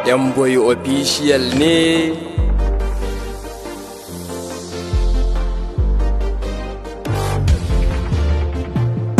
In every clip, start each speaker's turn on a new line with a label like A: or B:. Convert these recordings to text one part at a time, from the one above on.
A: Yamboy official ne.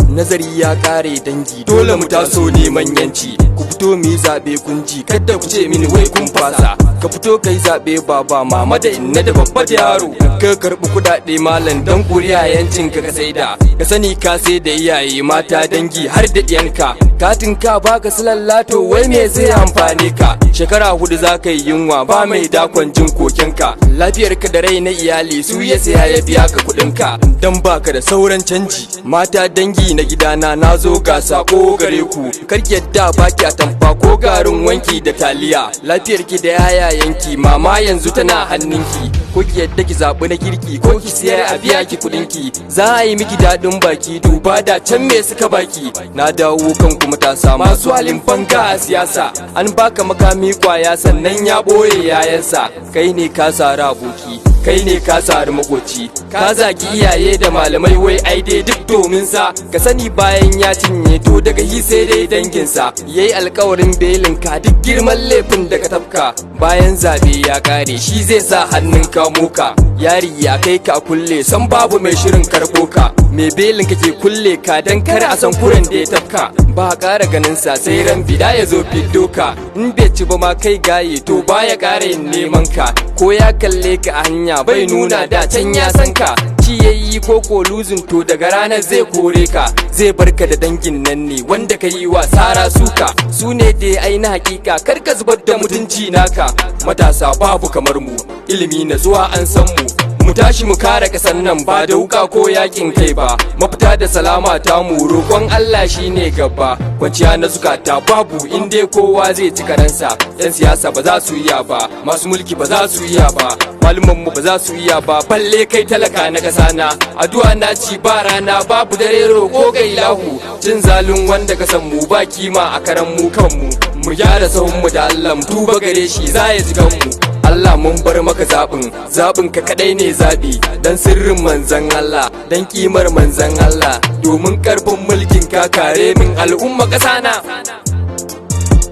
A: Nazari ya kare dangi, dole mu taso neman yanci. Ku fito mu yi zaɓe kunji, kada ku ce mini wai kun fasa. Ka fito kai zaɓe baba mama da inna da babba da yaro. Ka karɓi kuɗaɗe malam dan kuriya yancin ka saida. Ka sani ka sai da iyaye mata dangi har da ɗiyanka. Katin ka baka silallato wai me zai amfane ka. Shekara 4 za ka yi yunwa ba mai dakon jin kokenka. Lafiyarka da rai na iyali su ya saya ya biya ka kuɗinka. Dan baka da sauran canji, mata dangi na gidana na zo ga sako gare ku. Karki yadda baki a tamfa ko garin wanki da taliya. Lafiyarki da yayayanki mama yanzu tana hannunki. Ko ki yadda ki zaɓi na kirki ko ki siya a biya ki kuɗinki. Za a yi miki daɗin baki, duba da can me suka baki. Na dawo kan ku matasa masu halin fanka a siyasa. An baka makami kwaya sannan ya ɓoye yayansa. Kai ne ka sara aboki, kai ne ka sari makoci. Ka zagi iyaye da malamai wai ai dai duk domin sa. Ka sani bayan ya cinye to daga hi sai dai danginsa. Yayi alkawarin belin ka duk girman laifin da ka tafka. Bayan zabe ya kare shi zai sa hannun ka moka. Yari ya kai ka kulle san babu mai shirin karɓo ka. Me belin kake kulle ka dan kar a san kuren da ya tafka. Ba ƙara ganin sa sai ran bida ya zo fiddo ka. In bai ci ba ma kai gaye to baya ƙara yin neman ka. Ko ya kalle ka a hanya bai nuna da can ya san ka. Ci yayi ko luzin to daga ranar zai kore ka. Zai barka da dangin nan ne wanda ka yi wa sara suka. Su ne dai ai na hakika kar ka zubar da mutunci naka. Matasa babu kamar mu, ilimi na zuwa an san mu. Mu tashi mu kare kasan nan ba da wuka ko yakin kai ba. Mafita da salama ta mu roƙon Allah shine gaba. Kwanciya na zukata babu in dai kowa zai ci karansa. Yan siyasa ba za su iya ba, masu mulki ba za su iya ba, maluman mu ba za su iya ba, balle kai talaka na kasa na. Addu'a na ci ba rana babu dare roƙo ga ilahu. Cin zalun wanda ka san mu ba kima a karan mu kanmu. Mu gyara sahun mu da Allah mu tuba gare shi za ya ji mu. Allah mun bar maka zaɓin ka kaɗai ne zaɓi. Dan sirrin manzan Allah, dan ƙimar manzan Allah, domin ƙarfin mulkin ka kare min al'umma ƙasa na.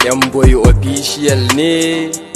A: Yamboy official ne.